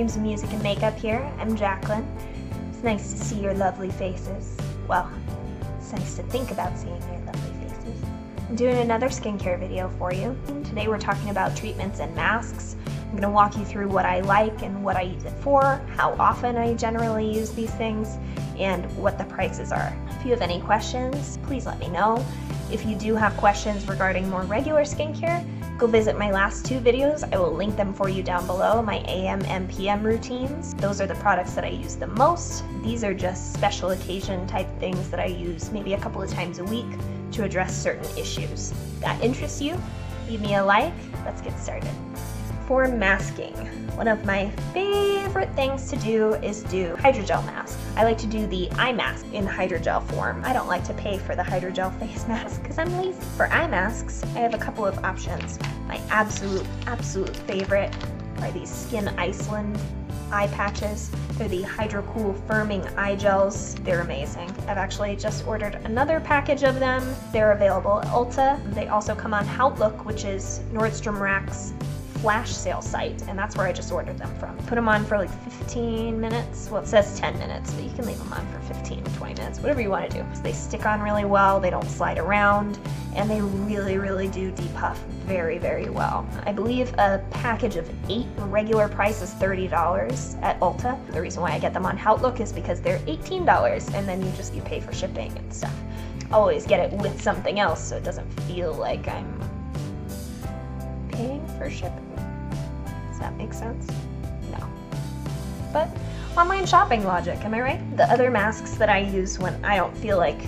Dreams of Music and Makeup here. I'm Jacqueline. It's nice to see your lovely faces. Well, it's nice to think about seeing your lovely faces. I'm doing another skincare video for you. Today we're talking about treatments and masks. I'm going to walk you through what I like and what I use it for, how often I generally use these things, and what the prices are. If you have any questions, please let me know. If you do have questions regarding more regular skincare, go visit my last two videos. I will link them for you down below, my AM and PM routines. Those are the products that I use the most. These are just special occasion type things that I use maybe a couple of times a week to address certain issues. If that interests you, leave me a like. Let's get started. For masking, one of my favorite things to do is do hydrogel mask. I like to do the eye mask in hydrogel form. I don't like to pay for the hydrogel face mask because I'm lazy. For eye masks, I have a couple of options. My absolute favorite are these Skyn Iceland eye patches. They're the Hydro Cool Firming Eye Gels. They're amazing. I've actually just ordered another package of them. They're available at Ulta. They also come on Outlook, which is Nordstrom Rack's flash sale site, and that's where I just ordered them from. Put them on for like 15 minutes. Well, it says 10 minutes, but you can leave them on for 15, 20 minutes, whatever you want to do. So they stick on really well, they don't slide around, and they really do depuff very well. I believe a package of 8 regular price is $30 at Ulta. The reason why I get them on Outlook is because they're $18, and then you pay for shipping and stuff. I always get it with something else so it doesn't feel like I'm paying for shipping. Does that make sense? No. But online shopping logic, am I right? The other masks that I use when I don't feel like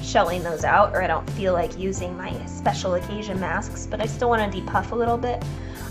shelling those out, or I don't feel like using my special occasion masks, but I still want to depuff a little bit,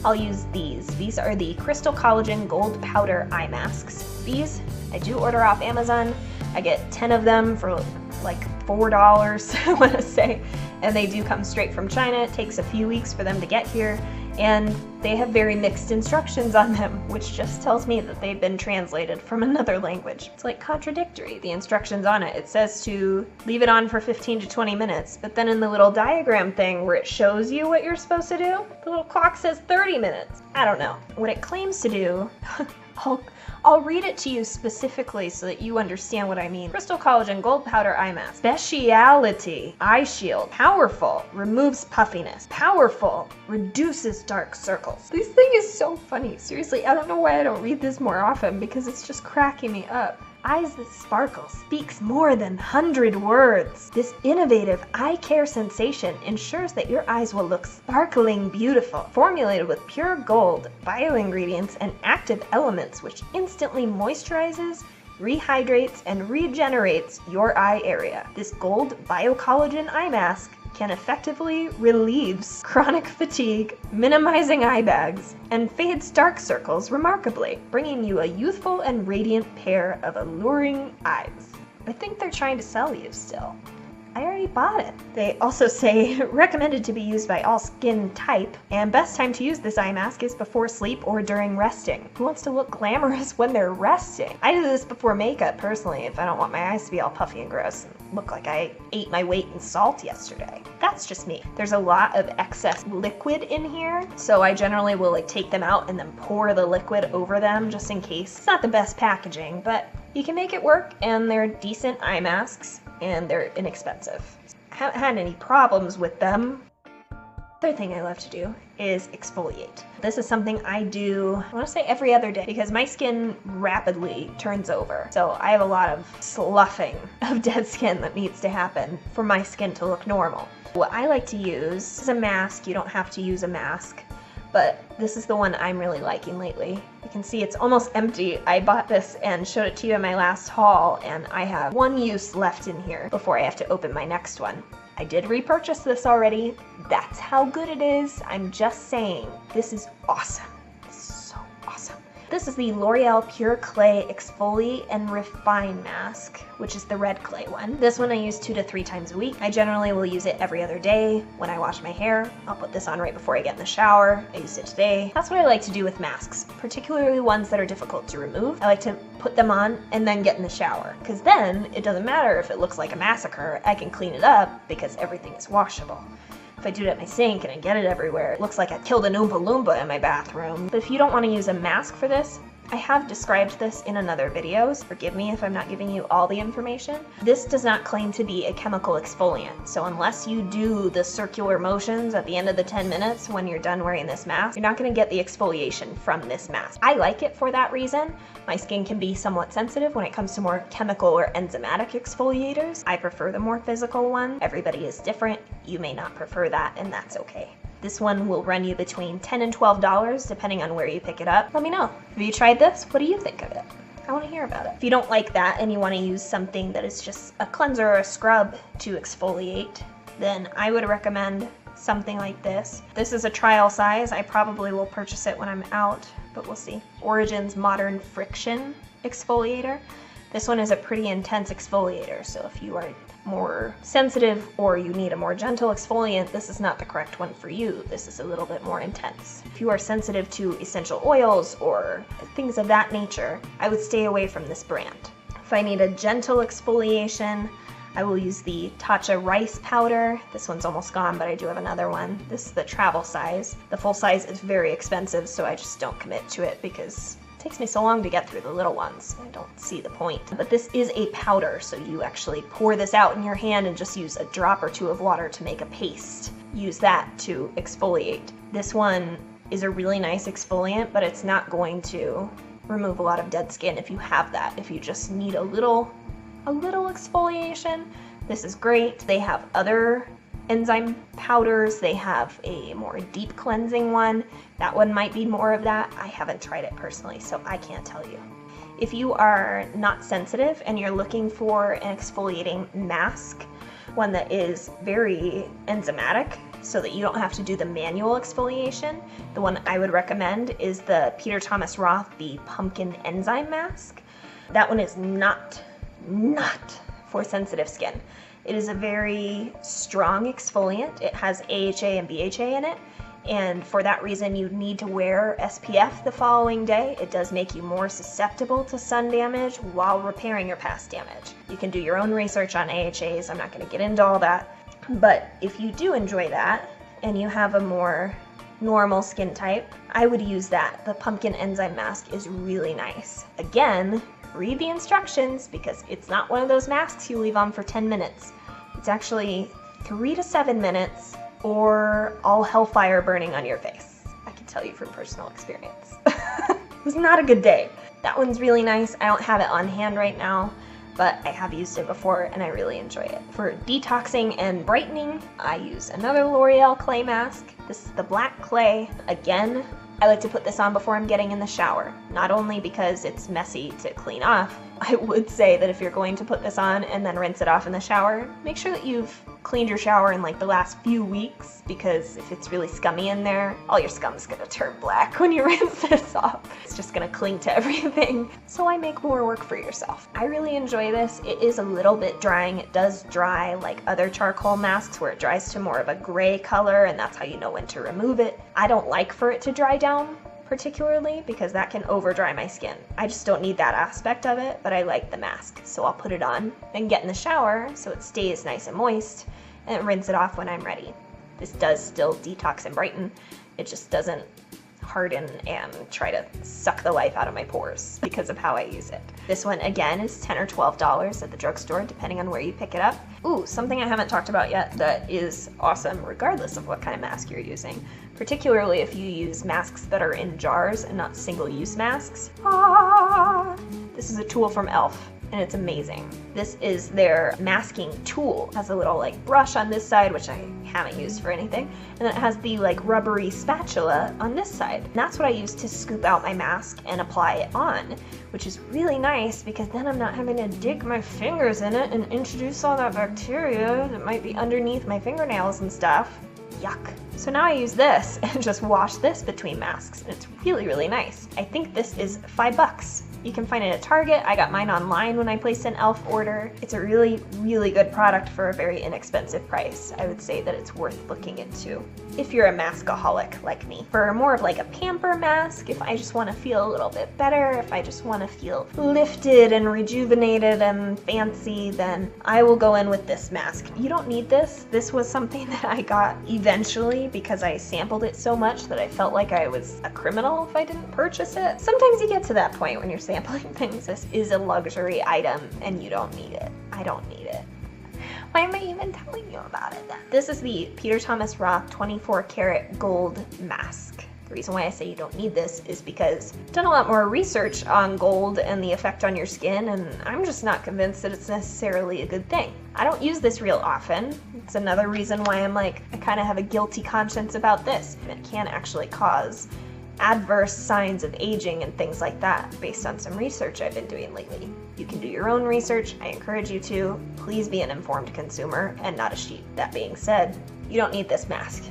I'll use these. These are the Crystal Collagen Gold Powder Eye Masks. These, I do order off Amazon. I get 10 of them for like $4, I want to say, and they do come straight from China. It takes a few weeks for them to get here, and they have very mixed instructions on them, which just tells me that they've been translated from another language. It's like contradictory, the instructions on it. It says to leave it on for 15 to 20 minutes, but then in the little diagram thing where it shows you what you're supposed to do, the little clock says 30 minutes. I don't know. What it claims to do, I'll read it to you specifically so that you understand what I mean. Crystal Collagen Gold Powder Eye Mask. Speciality Eye Shield. Powerful. Removes puffiness. Powerful. Reduces dark circles. This thing is so funny. Seriously, I don't know why I don't read this more often because it's just cracking me up. Eyes that sparkle speaks more than 100 words. This innovative eye care sensation ensures that your eyes will look sparkling beautiful. Formulated with pure gold, bio-ingredients, and active elements which instantly moisturizes, rehydrates, and regenerates your eye area. This gold biocollagen eye mask can effectively relieve chronic fatigue, minimizing eye bags, and fades dark circles remarkably, bringing you a youthful and radiant pair of alluring eyes. I think they're trying to sell you still. I already bought it. They also say recommended to be used by all skin type, and best time to use this eye mask is before sleep or during resting. Who wants to look glamorous when they're resting? I do this before makeup personally if I don't want my eyes to be all puffy and gross and look like I ate my weight in salt yesterday. That's just me. There's a lot of excess liquid in here, so I generally will take them out and then pour the liquid over them just in case. It's not the best packaging, but you can make it work, and they're decent eye masks, and they're inexpensive. I haven't had any problems with them. Other thing I love to do is exfoliate. This is something I do, I want to say every other day, because my skin rapidly turns over. So I have a lot of sloughing of dead skin that needs to happen for my skin to look normal. What I like to use is a mask. You don't have to use a mask, but this is the one I'm really liking lately. You can see it's almost empty. I bought this and showed it to you in my last haul, and I have one use left in here before I have to open my next one. I did repurchase this already. That's how good it is. I'm just saying, this is awesome. This is so awesome. This is the L'Oreal Pure Clay Exfoliate and Refine Mask, which is the red clay one. This one I use 2 to 3 times a week. I generally will use it every other day when I wash my hair. I'll put this on right before I get in the shower. I used it today. That's what I like to do with masks, particularly ones that are difficult to remove. I like to put them on and then get in the shower, because then it doesn't matter if it looks like a massacre. I can clean it up because everything is washable. If I do it at my sink and I get it everywhere, it looks like I killed an Oompa Loompa in my bathroom. But if you don't want to use a mask for this, I have described this in another video, so forgive me if I'm not giving you all the information. This does not claim to be a chemical exfoliant, so unless you do the circular motions at the end of the 10 minutes when you're done wearing this mask, you're not going to get the exfoliation from this mask. I like it for that reason. My skin can be somewhat sensitive when it comes to more chemical or enzymatic exfoliators. I prefer the more physical one. Everybody is different. You may not prefer that, and that's okay. This one will run you between $10 and $12 depending on where you pick it up. Let me know. Have you tried this? What do you think of it? I want to hear about it. If you don't like that and you want to use something that is just a cleanser or a scrub to exfoliate, then I would recommend something like this. This is a trial size. I probably will purchase it when I'm out, but we'll see. Origin's Modern Friction Exfoliator. This one is a pretty intense exfoliator, so if you are more sensitive or you need a more gentle exfoliant, this is not the correct one for you. This is a little bit more intense. If you are sensitive to essential oils or things of that nature, I would stay away from this brand. If I need a gentle exfoliation, I will use the Tatcha rice powder. This one's almost gone, but I do have another one. This is the travel size. The full size is very expensive, so I just don't commit to it because takes me so long to get through the little ones. I don't see the point. But this is a powder, so you actually pour this out in your hand and just use a drop or two of water to make a paste. Use that to exfoliate. This one is a really nice exfoliant, but it's not going to remove a lot of dead skin if you have that. If you just need a little exfoliation, this is great. They have other enzyme powders. They have a more deep cleansing one. That one might be more of that. I haven't tried it personally, so I can't tell you. If you are not sensitive and you're looking for an exfoliating mask, one that is very enzymatic so that you don't have to do the manual exfoliation, the one I would recommend is the Peter Thomas Roth, the Pumpkin Enzyme Mask. That one is not for sensitive skin. It is a very strong exfoliant. It has AHA and BHA in it, and for that reason you need to wear SPF the following day. It does make you more susceptible to sun damage while repairing your past damage. You can do your own research on AHAs. I'm not going to get into all that, but if you do enjoy that and you have a more normal skin type, I would use that. The Pumpkin Enzyme Mask is really nice. Again, read the instructions because it's not one of those masks you leave on for 10 minutes. It's actually 3 to 7 minutes or all hellfire burning on your face. I can tell you from personal experience. It was not a good day. That one's really nice. I don't have it on hand right now, but I have used it before and I really enjoy it. For detoxing and brightening, I use another L'Oreal clay mask. This is the black clay. Again, I like to put this on before I'm getting in the shower, not only because it's messy to clean off. I would say that if you're going to put this on and then rinse it off in the shower, make sure that you've cleaned your shower in like the last few weeks, because if it's really scummy in there, all your scum's gonna turn black when you rinse this off. It's just gonna cling to everything. So I make more work for yourself. I really enjoy this. It is a little bit drying. It does dry like other charcoal masks where it dries to more of a gray color, and that's how you know when to remove it. I don't like for it to dry down particularly because that can over dry my skin. I just don't need that aspect of it, but I like the mask. So I'll put it on and get in the shower so it stays nice and moist, and rinse it off when I'm ready. This does still detox and brighten. It just doesn't harden and try to suck the life out of my pores because of how I use it. This one again is $10 or $12 at the drugstore depending on where you pick it up. Ooh, something I haven't talked about yet that is awesome regardless of what kind of mask you're using, particularly if you use masks that are in jars and not single-use masks. This is a tool from e.l.f. and it's amazing. This is their masking tool. It has a little like brush on this side, which I haven't used for anything, and then it has the like rubbery spatula on this side. And that's what I use to scoop out my mask and apply it on, which is really nice because then I'm not having to dig my fingers in it and introduce all that bacteria that might be underneath my fingernails and stuff. Yuck. So now I use this and just wash this between masks, and it's really, really nice. I think this is $5 You can find it at Target. I got mine online when I placed an e.l.f. order. It's a really, really good product for a very inexpensive price. I would say that it's worth looking into if you're a maskaholic like me. For more of like a pamper mask, if I just want to feel a little bit better, if I just want to feel lifted and rejuvenated and fancy, then I will go in with this mask. You don't need this. This was something that I got eventually because I sampled it so much that I felt like I was a criminal if I didn't purchase it. Sometimes you get to that point when you're sampling things. This is a luxury item and you don't need it. I don't need it. Why am I even telling you about it then? This is the Peter Thomas Roth 24 karat gold mask. The reason why I say you don't need this is because I've done a lot more research on gold and the effect on your skin, and I'm just not convinced that it's necessarily a good thing. I don't use this real often. It's another reason why I'm like, I kind of have a guilty conscience about this. It can actually cause adverse signs of aging and things like that based on some research I've been doing lately. You can do your own research. I encourage you to. Please be an informed consumer and not a sheep. That being said, you don't need this mask.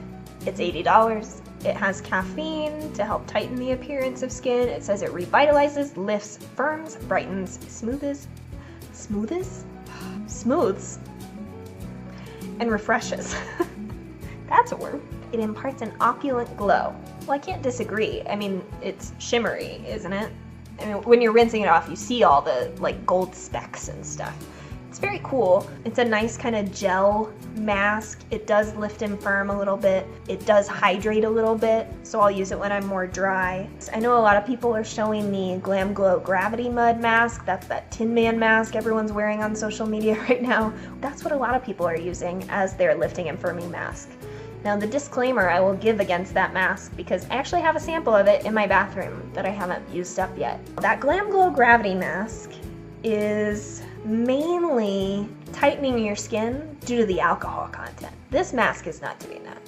It's $80. It has caffeine to help tighten the appearance of skin. It says it revitalizes, lifts, firms, brightens, smooths, and refreshes. That's a word. It imparts an opulent glow. Well, I can't disagree. I mean, it's shimmery, isn't it? I mean, when you're rinsing it off, you see all the like gold specks and stuff. It's very cool. It's a nice kind of gel mask. It does lift and firm a little bit. It does hydrate a little bit, so I'll use it when I'm more dry. I know a lot of people are showing the Glam Glow Gravity Mud mask. That's that Tin Man mask everyone's wearing on social media right now. That's what a lot of people are using as their lifting and firming mask. Now the disclaimer I will give against that mask, because I actually have a sample of it in my bathroom that I haven't used up yet. That Glam Glow Gravity mask is mainly tightening your skin due to the alcohol content. This mask is not doing that,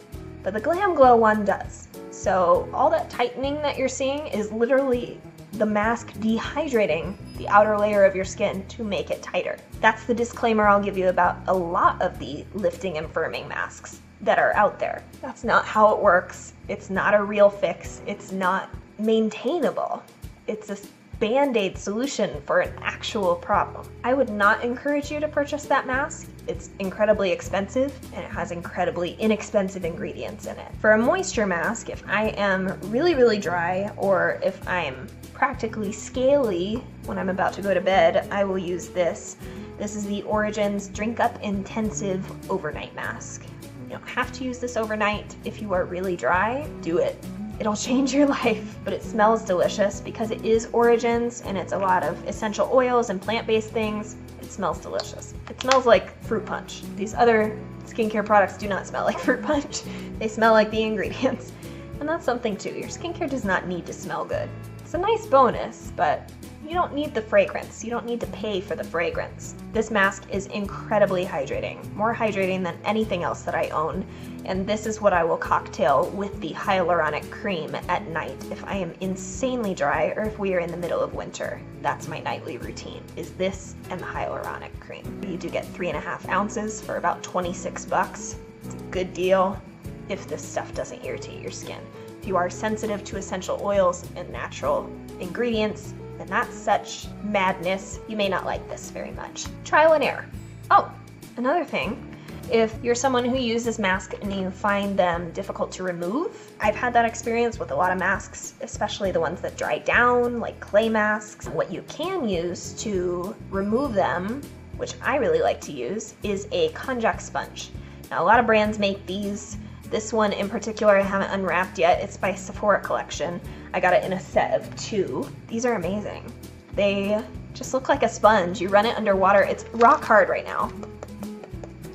but the Glam Glow one does. So all that tightening that you're seeing is literally the mask dehydrating the outer layer of your skin to make it tighter. That's the disclaimer I'll give you about a lot of the lifting and firming masks that are out there. That's not how it works. It's not a real fix. It's not maintainable. It's a band-aid solution for an actual problem. I would not encourage you to purchase that mask. It's incredibly expensive and it has incredibly inexpensive ingredients in it. For a moisture mask, if I am really, really dry, or if I'm practically scaly when I'm about to go to bed, I will use this. This is the Origins Drink Up Intensive Overnight Mask. You don't have to use this overnight. If you are really dry, do it. It'll change your life, but it smells delicious because it is Origins and it's a lot of essential oils and plant-based things. It smells delicious. It smells like fruit punch. These other skincare products do not smell like fruit punch. They smell like the ingredients. And that's something too. Your skincare does not need to smell good. It's a nice bonus, but you don't need the fragrance. You don't need to pay for the fragrance. This mask is incredibly hydrating, more hydrating than anything else that I own. And this is what I will cocktail with the hyaluronic cream at night if I am insanely dry or if we are in the middle of winter. That's my nightly routine, is this and the hyaluronic cream. You do get 3.5 ounces for about 26 bucks. It's a good deal if this stuff doesn't irritate your skin. If you are sensitive to essential oils and natural ingredients, then that's such madness. You may not like this very much. Trial and error. Oh, another thing. If you're someone who uses masks and you find them difficult to remove, I've had that experience with a lot of masks, especially the ones that dry down, like clay masks. What you can use to remove them, which I really like to use, is a Konjac Sponge. Now, a lot of brands make these. This one in particular I haven't unwrapped yet. It's by Sephora Collection. I got it in a set of 2. These are amazing. They just look like a sponge. You run it underwater. It's rock hard right now.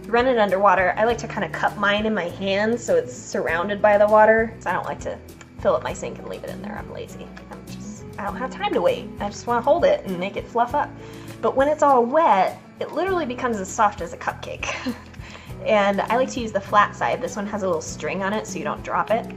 You run it underwater. I like to kind of cup mine in my hands so it's surrounded by the water. So I don't like to fill up my sink and leave it in there. I'm lazy. I don't have time to wait. I just want to hold it and make it fluff up. But when it's all wet, it literally becomes as soft as a cupcake. And I like to use the flat side. This one has a little string on it so you don't drop it.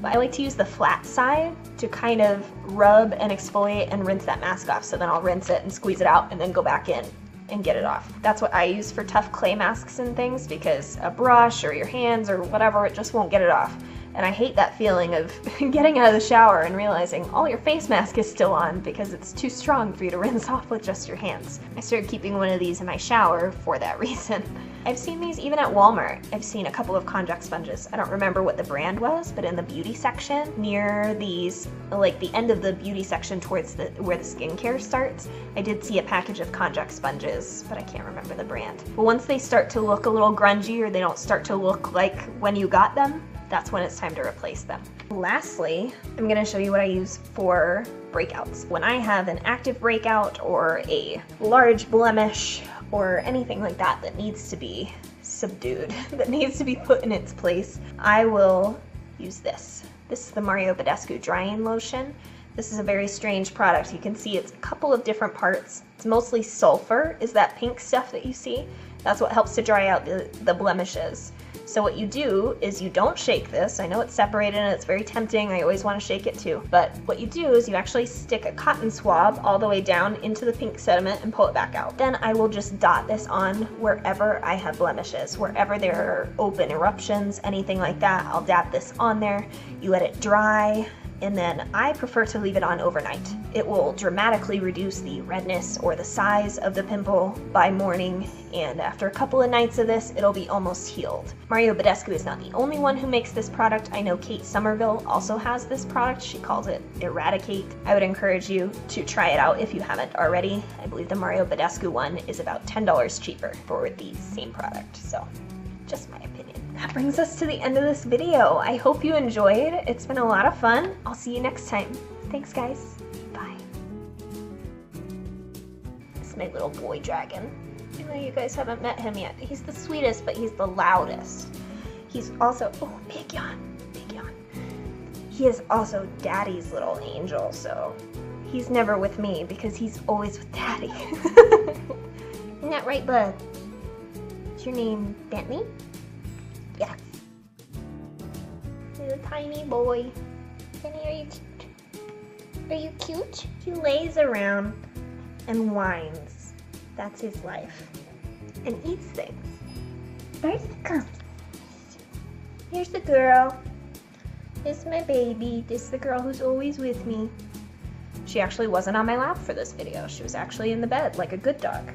But I like to use the flat side to kind of rub and exfoliate and rinse that mask off. So then I'll rinse it and squeeze it out and then go back in and get it off. That's what I use for tough clay masks and things, because a brush or your hands or whatever, it just won't get it off. And I hate that feeling of getting out of the shower and realizing all your face mask is still on because it's too strong for you to rinse off with just your hands. I started keeping one of these in my shower for that reason. I've seen these even at Walmart. I've seen a couple of Konjac sponges. I don't remember what the brand was, but in the beauty section, near these, like the end of the beauty section towards where the skincare starts, I did see a package of Konjac sponges, but I can't remember the brand. But once they start to look a little grungy or they don't start to look like when you got them, that's when it's time to replace them. Lastly, I'm gonna show you what I use for breakouts. When I have an active breakout or a large blemish or anything like that that needs to be subdued, that needs to be put in its place, I will use this. This is the Badescu drying lotion. This is a very strange product. You can see it's a couple of different parts. It's mostly sulfur, is that pink stuff that you see. That's what helps to dry out the blemishes. So what you do is you don't shake this. I know it's separated and it's very tempting. I always want to shake it too. But what you do is you actually stick a cotton swab all the way down into the pink sediment and pull it back out. Then I will just dot this on wherever I have blemishes, wherever there are open eruptions, anything like that. I'll dab this on there. You let it dry. And then I prefer to leave it on overnight. It will dramatically reduce the redness or the size of the pimple by morning, and after a couple of nights of this, it'll be almost healed. Badescu is not the only one who makes this product. I know Kate Sommerville also has this product. She calls it Eradi-Kate. I would encourage you to try it out if you haven't already. I believe the Badescu one is about $10 cheaper for the same product, so just my opinion. That brings us to the end of this video. I hope you enjoyed. It's been a lot of fun. I'll see you next time. Thanks, guys. Bye. This is my little boy dragon. I know you guys haven't met him yet. He's the sweetest, but he's the loudest. He's also, oh, big yawn, big yawn. He is also Daddy's little angel, so he's never with me because he's always with Daddy. Isn't that right, bud? Is your name Bentley? Yeah. Little tiny boy. Benny, are you cute? Are you cute? He lays around and whines. That's his life. And eats things. Where's he come? Here's the girl. This is my baby. This is the girl who's always with me. She actually wasn't on my lap for this video. She was actually in the bed like a good dog.